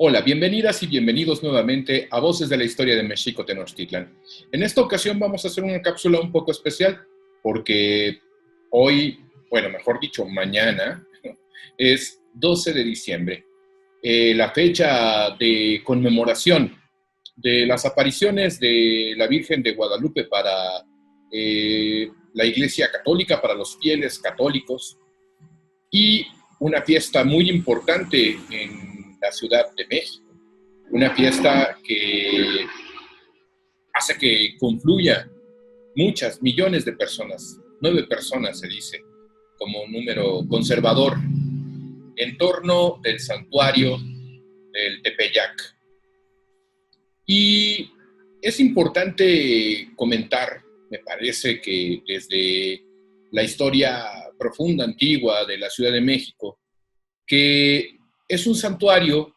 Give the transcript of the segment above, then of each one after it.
Hola, bienvenidas y bienvenidos nuevamente a Voces de la Historia de México Tenochtitlan. En esta ocasión vamos a hacer una cápsula un poco especial porque hoy, bueno, mejor dicho, mañana, es 12 de diciembre, la fecha de conmemoración de las apariciones de la Virgen de Guadalupe para la Iglesia Católica, para los fieles católicos, y una fiesta muy importante en la Ciudad de México, una fiesta que hace que confluya muchas, millones de personas, 9 personas se dice, como un número conservador, en torno del santuario del Tepeyac. Y es importante comentar, me parece que desde la historia profunda, antigua de la Ciudad de México, que es un santuario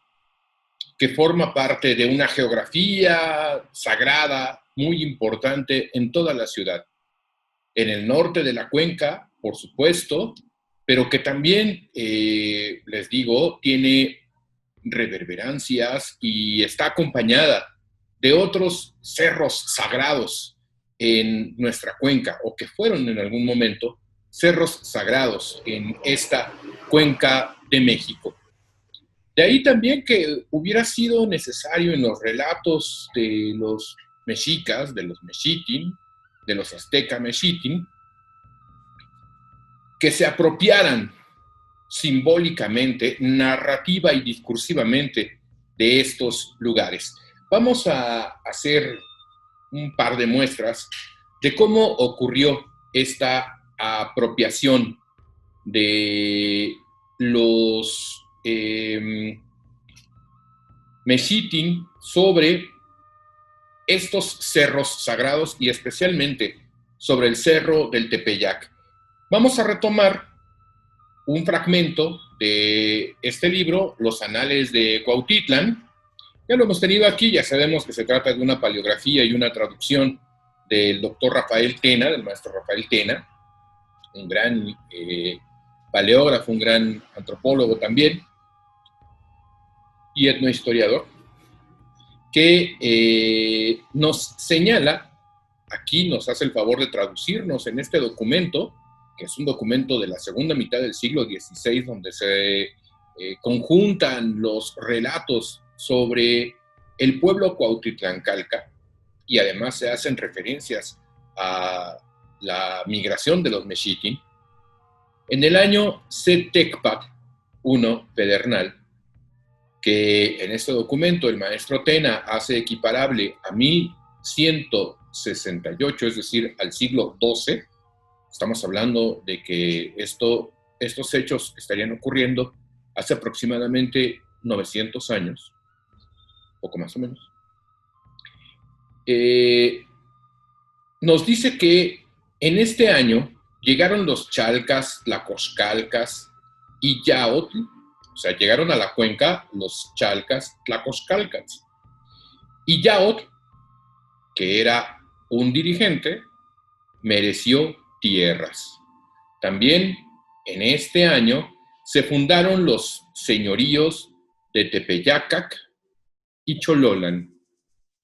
que forma parte de una geografía sagrada muy importante en toda la ciudad. En el norte de la cuenca, por supuesto, pero que también, les digo, tiene reverberancias y está acompañada de otros cerros sagrados en nuestra cuenca, o que fueron en algún momento cerros sagrados en esta cuenca de México. De ahí también que hubiera sido necesario en los relatos de los mexicas, de los mexitin, de los azteca mexitin, que se apropiaran simbólicamente, narrativa y discursivamente de estos lugares. Vamos a hacer un par de muestras de cómo ocurrió esta apropiación de los mexitin sobre estos cerros sagrados y especialmente sobre el cerro del Tepeyac. Vamos a retomar un fragmento de este libro, Los Anales de Cuautitlán. Ya lo hemos tenido aquí, ya sabemos que se trata de una paleografía y una traducción del doctor Rafael Tena, del maestro Rafael Tena, un gran paleógrafo, un gran antropólogo también, y etnohistoriador, que nos señala, aquí nos hace el favor de traducirnos en este documento, que es un documento de la segunda mitad del siglo XVI, donde se conjuntan los relatos sobre el pueblo Cuautitlancalca, y además se hacen referencias a la migración de los mexitin. En el año Setecpac I Pedernal, que en este documento el maestro Tena hace equiparable a 1168, es decir, al siglo XII. Estamos hablando de que estos hechos estarían ocurriendo hace aproximadamente 900 años, poco más o menos. Nos dice que en este año llegaron los chalcas, tlacoxcalcas y yaotl, o sea, llegaron a la cuenca los chalcas, tlacoxcalcas. Y yaotl, que era un dirigente, mereció tierras. También en este año se fundaron los señoríos de Tepeyacac y Chololan.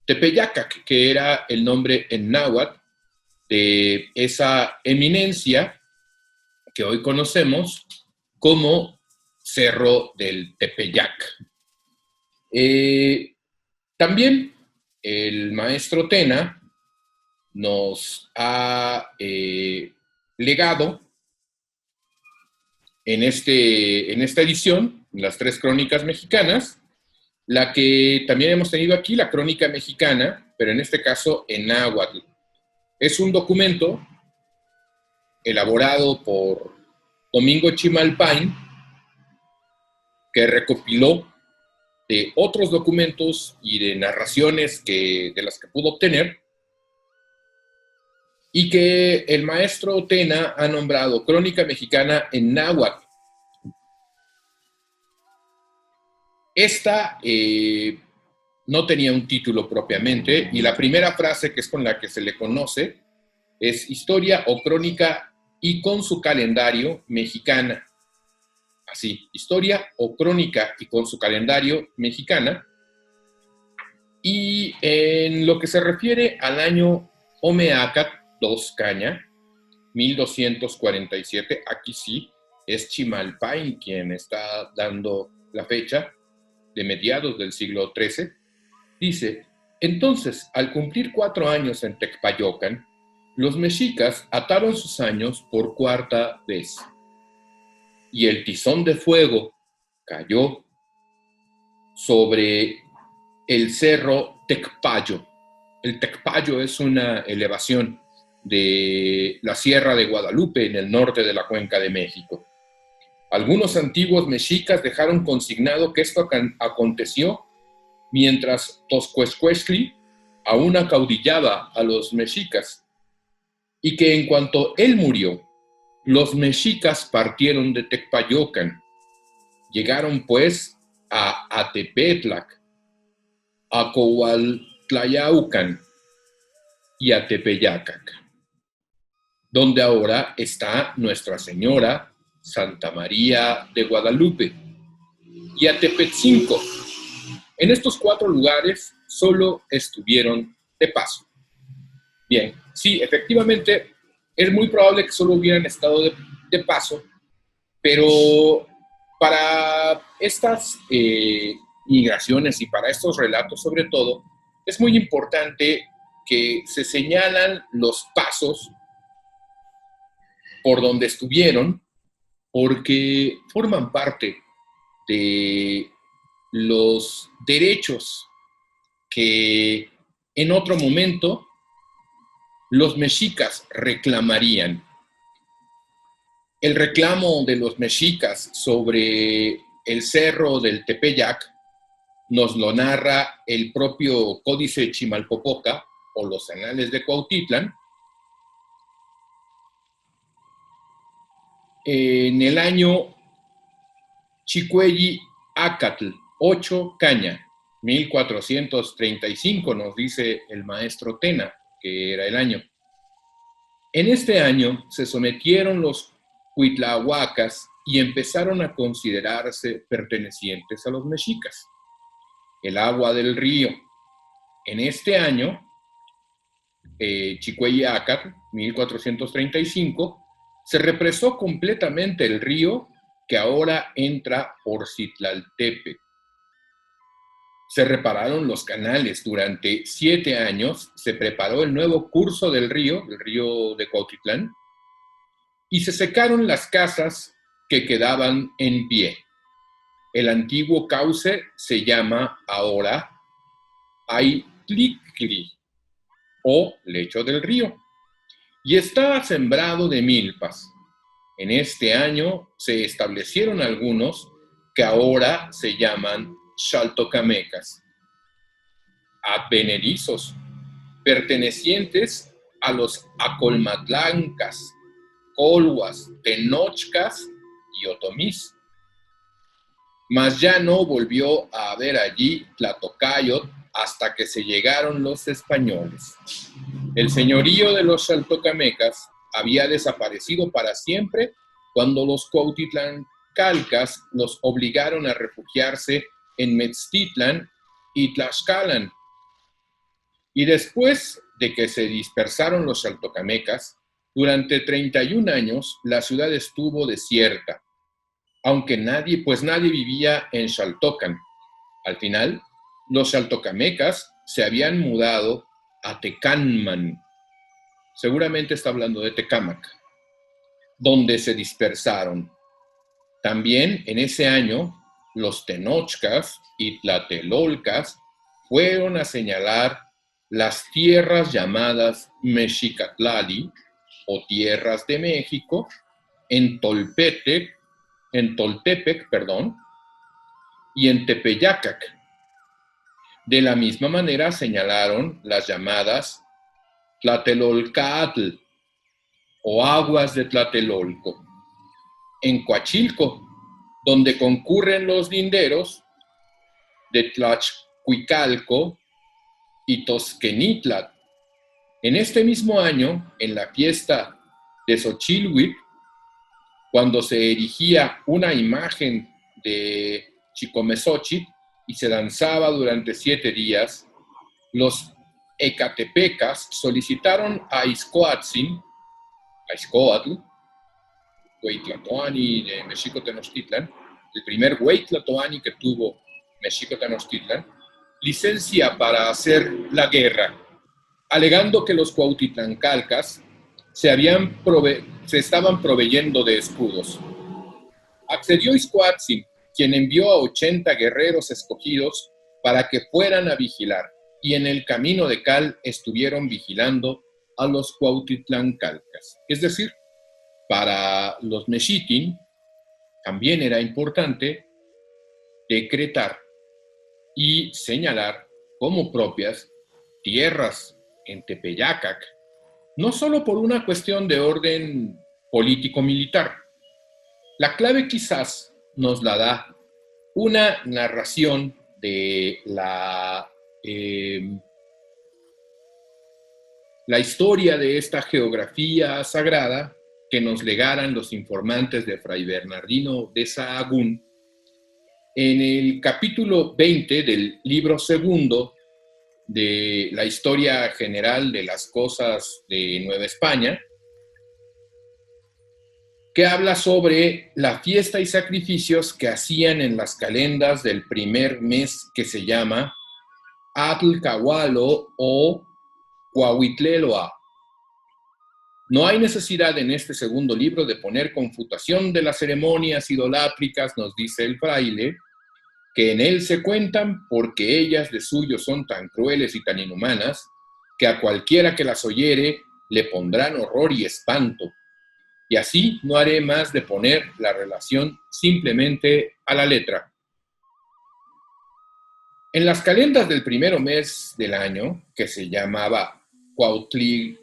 Tepeyacac, que era el nombre en náhuatl de esa eminencia que hoy conocemos como Cerro del Tepeyac. También el maestro Tena nos ha legado en esta edición, las 3 crónicas mexicanas, la que también hemos tenido aquí, la crónica mexicana, pero en este caso en náhuatl. Es un documento elaborado por Domingo Chimalpain, que recopiló de otros documentos y de narraciones de las que pudo obtener, y que el maestro Tena ha nombrado Crónica Mexicana en náhuatl. Esta no tenía un título propiamente, y la primera frase, que es con la que se le conoce, es Historia o Crónica y con su calendario mexicana. así, historia o crónica y con su calendario mexicana. Y en lo que se refiere al año Omeacat II Caña, 1247, aquí sí, es Chimalpain quien está dando la fecha de mediados del siglo XIII. Dice, entonces, al cumplir 4 años en Tecpayocan, los mexicas ataron sus años por cuarta vez. Y el tizón de fuego cayó sobre el cerro Tecpayo. El Tecpayo es una elevación de la Sierra de Guadalupe en el norte de la Cuenca de México. Algunos antiguos mexicas dejaron consignado que esto aconteció mientras Toscuezcueztli aún acaudillaba a los mexicas, y que en cuanto él murió, los mexicas partieron de Tecpayocan. Llegaron pues a Atepetlac, a Coahualtlayaucan y a Tepeyacac, donde ahora está Nuestra Señora Santa María de Guadalupe, y a Tepetzinco. En estos 4 lugares solo estuvieron de paso. Bien, sí, efectivamente, es muy probable que solo hubieran estado de paso, pero para estas migraciones y para estos relatos sobre todo, es muy importante que se señalan los pasos por donde estuvieron, porque forman parte de los derechos que en otro momento los mexicas reclamarían. El reclamo de los mexicas sobre el cerro del Tepeyac nos lo narra el propio Códice Chimalpopoca o los Anales de Cuautitlán en el año Chicuelli Acatl 8 Caña, 1435, nos dice el maestro Tena, que era el año. En este año se sometieron los Cuitlahuacas y empezaron a considerarse pertenecientes a los mexicas. El agua del río. En este año, Chicuelli Acatl, 1435, se represó completamente el río que ahora entra por Citlaltepec. Se repararon los canales durante 7 años, se preparó el nuevo curso del río de Cuautitlán, y se secaron las casas que quedaban en pie. El antiguo cauce se llama ahora Aitlicli o lecho del río y está sembrado de milpas. En este año se establecieron algunos que ahora se llaman xaltocamecas, advenerizos, pertenecientes a los acolmatlancas, colhuas, tenochcas y otomís. Mas ya no volvió a haber allí Tlatocayot hasta que se llegaron los españoles. El señorío de los xaltocamecas había desaparecido para siempre cuando los cuautitlancalcas los obligaron a refugiarse en Metztitlan y Tlaxcalan. Y después de que se dispersaron los xaltocamecas, durante 31 años la ciudad estuvo desierta, aunque nadie vivía en Xaltocan. Al final, los xaltocamecas se habían mudado a Tecánman, seguramente está hablando de Tecámac, donde se dispersaron. También en ese año, los tenochcas y tlatelolcas fueron a señalar las tierras llamadas Mexicatlali o tierras de México en Toltepec, y en Tepeyacac. De la misma manera señalaron las llamadas Tlatelolcatl o aguas de Tlatelolco. En Coachilco, donde concurren los linderos de Tlaxcuicalco y Tosquenitlat. En este mismo año, en la fiesta de Xochilhuitl, cuando se erigía una imagen de Chicomezochitl y se danzaba durante 7 días, los ecatepecas solicitaron a Izcoatzin, a Izcoatl, Hueytlatoani de Mexico Tenochtitlan, el primer Hueytlatoani que tuvo Mexico Tenochtitlan, licencia para hacer la guerra, alegando que los cuautitlancalcas se estaban proveyendo de escudos. Accedió Izcoatzin, quien envió a 80 guerreros escogidos para que fueran a vigilar, y en el camino de cal estuvieron vigilando a los cuautitlancalcas. Es decir, para los mexitin también era importante decretar y señalar como propias tierras en Tepeyacac, no solo por una cuestión de orden político-militar. La clave quizás nos la da una narración de la historia de esta geografía sagrada que nos legaran los informantes de Fray Bernardino de Sahagún en el capítulo 20 del libro segundo de la historia general de las cosas de Nueva España, que habla sobre la fiesta y sacrificios que hacían en las calendas del primer mes que se llama Atlcahualo o Cuauhtleloa. No hay necesidad en este segundo libro de poner confutación de las ceremonias idolátricas, nos dice el fraile, que en él se cuentan porque ellas de suyo son tan crueles y tan inhumanas, que a cualquiera que las oyere le pondrán horror y espanto. Y así no haré más de poner la relación simplemente a la letra. En las calendas del primero mes del año, que se llamaba Cuauhtleoa,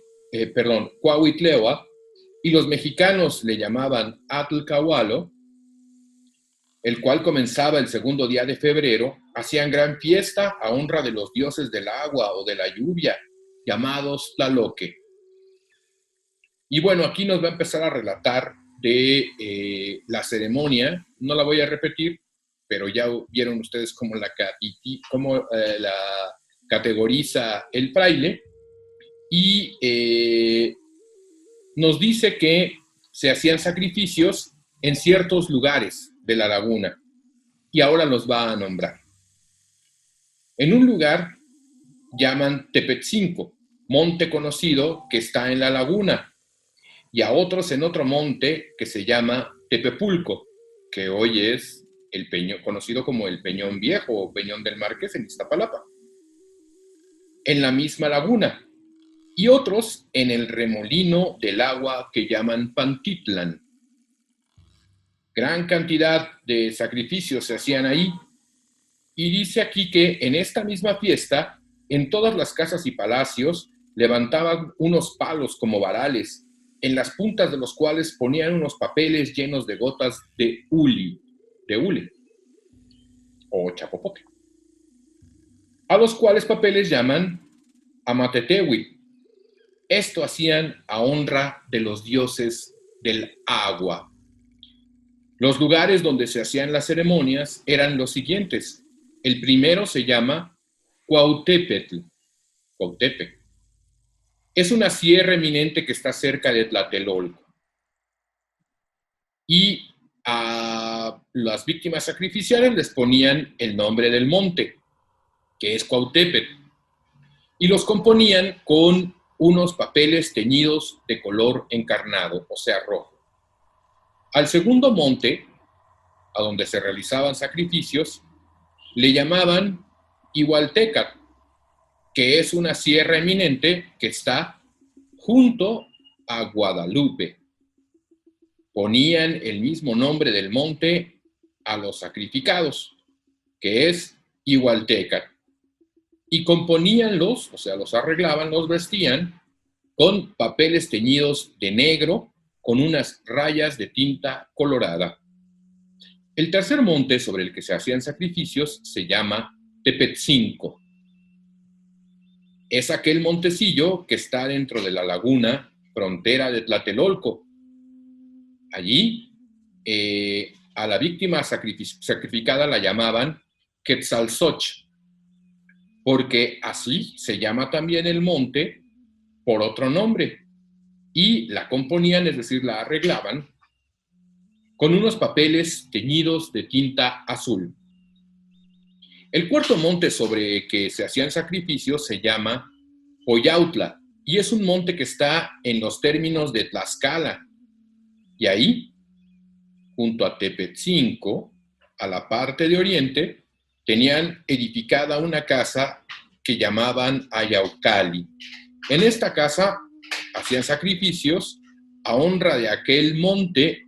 y los mexicanos le llamaban Atlcahualo, el cual comenzaba el segundo día de febrero, hacían gran fiesta a honra de los dioses del agua o de la lluvia, llamados Tlaloque. Y bueno, aquí nos va a empezar a relatar de la ceremonia, no la voy a repetir, pero ya vieron ustedes cómo la categoriza el fraile, y nos dice que se hacían sacrificios en ciertos lugares de la laguna, y ahora los va a nombrar. En un lugar llaman Tepetzinco, monte conocido que está en la laguna, y a otros en otro monte que se llama Tepepulco, que hoy es el peñón, conocido como el Peñón Viejo o Peñón del Marqués en Iztapalapa, en la misma laguna, y otros en el remolino del agua que llaman Pantitlán. Gran cantidad de sacrificios se hacían ahí, y dice aquí que en esta misma fiesta, en todas las casas y palacios, levantaban unos palos como varales, en las puntas de los cuales ponían unos papeles llenos de gotas de hule o chapopote, a los cuales papeles llaman amatetewi. Esto hacían a honra de los dioses del agua. Los lugares donde se hacían las ceremonias eran los siguientes. El primero se llama Cuautepetl, Cuautepe. Es una sierra eminente que está cerca de Tlatelolco. Y a las víctimas sacrificiales les ponían el nombre del monte, que es Cuautepetl, y los componían con unos papeles teñidos de color encarnado, o sea, rojo. Al segundo monte, a donde se realizaban sacrificios, le llamaban Igualtecat, que es una sierra eminente que está junto a Guadalupe. Ponían el mismo nombre del monte a los sacrificados, que es Igualtecat, y componían los arreglaban, los vestían con papeles teñidos de negro con unas rayas de tinta colorada. El tercer monte sobre el que se hacían sacrificios se llama Tepetzinco. Es aquel montecillo que está dentro de la laguna frontera de Tlatelolco. Allí a la víctima sacrificada la llamaban Quetzalsoch, porque así se llama también el monte por otro nombre, y la componían, es decir, la arreglaban con unos papeles teñidos de tinta azul. El cuarto monte sobre que se hacían sacrificios se llama Poyautla, y es un monte que está en los términos de Tlaxcala. Y ahí, junto a Tepetzinco, a la parte de oriente, tenían edificada una casa que llamaban Ayaucali. En esta casa hacían sacrificios a honra de aquel monte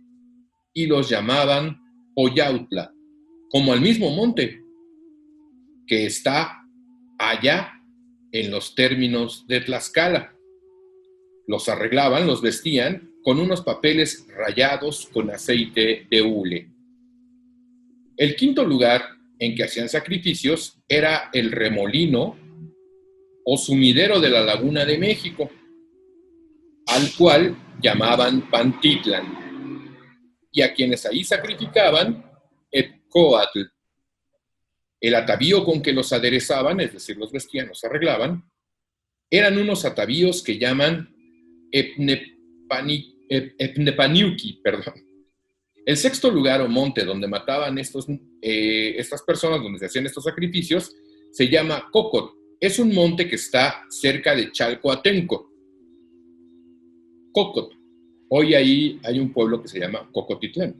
y los llamaban Poyautla, como al mismo monte que está allá en los términos de Tlaxcala. Los arreglaban, los vestían con unos papeles rayados con aceite de hule. El quinto lugar en que hacían sacrificios era el remolino o sumidero de la Laguna de México, al cual llamaban Pantitlan, y a quienes ahí sacrificaban Epcoatl. El atavío con que los aderezaban, es decir, los vestían, los arreglaban, eran unos atavíos que llaman Epnepaniuki, perdón. El sexto lugar o monte donde mataban estas personas, donde se hacían estos sacrificios, se llama Cocot. Es un monte que está cerca de Chalcoatenco. Cocot. Hoy ahí hay un pueblo que se llama Cocotitlán.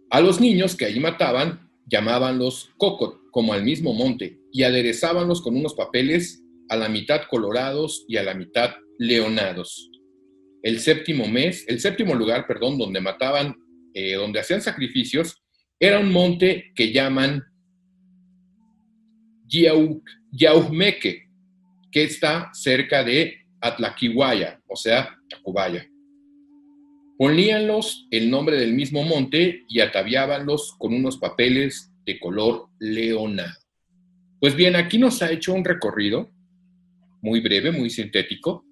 A los niños que ahí mataban, llamabanlos Cocot, como al mismo monte, y aderezábanlos con unos papeles a la mitad colorados y a la mitad leonados. El séptimo lugar, donde mataban, donde hacían sacrificios, era un monte que llaman Yaumeque, que está cerca de Atlaquihuaya, o sea, Tacubaya. Poníanlos el nombre del mismo monte y ataviábanlos con unos papeles de color leonado. Pues bien, aquí nos ha hecho un recorrido muy breve, muy sintético,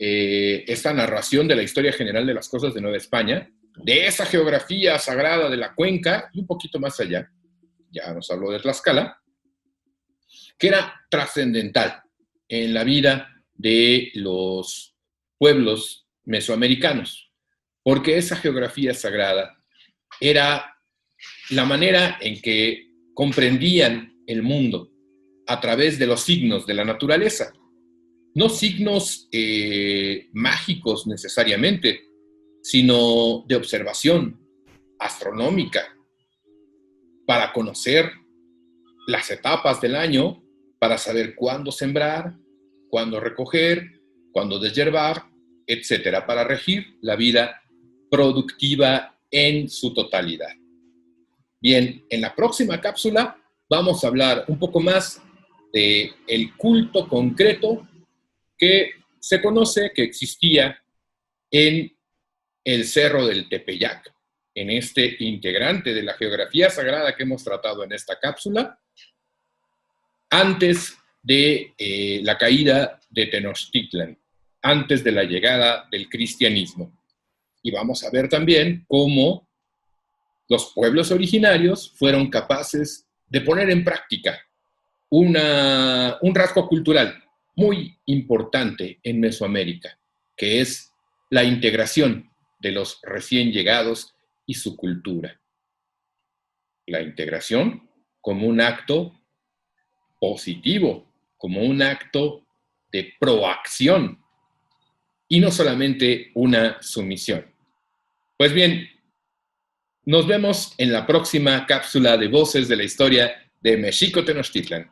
esta narración de la historia general de las cosas de Nueva España, de esa geografía sagrada de la cuenca y un poquito más allá, ya nos habló de Tlaxcala, que era trascendental en la vida de los pueblos mesoamericanos, porque esa geografía sagrada era la manera en que comprendían el mundo a través de los signos de la naturaleza. No signos mágicos necesariamente, sino de observación astronómica, para conocer las etapas del año, para saber cuándo sembrar, cuándo recoger, cuándo deshiervar, etcétera, para regir la vida productiva en su totalidad. Bien, en la próxima cápsula vamos a hablar un poco más del culto concreto que se conoce que existía en el Cerro del Tepeyac, en este integrante de la geografía sagrada que hemos tratado en esta cápsula, antes de la caída de Tenochtitlan, antes de la llegada del cristianismo. Y vamos a ver también cómo los pueblos originarios fueron capaces de poner en práctica un rasgo cultural muy importante en Mesoamérica, que es la integración de los recién llegados y su cultura. La integración como un acto positivo, como un acto de proacción y no solamente una sumisión. Pues bien, nos vemos en la próxima cápsula de Voces de la Historia de Mexico Tenochtitlan.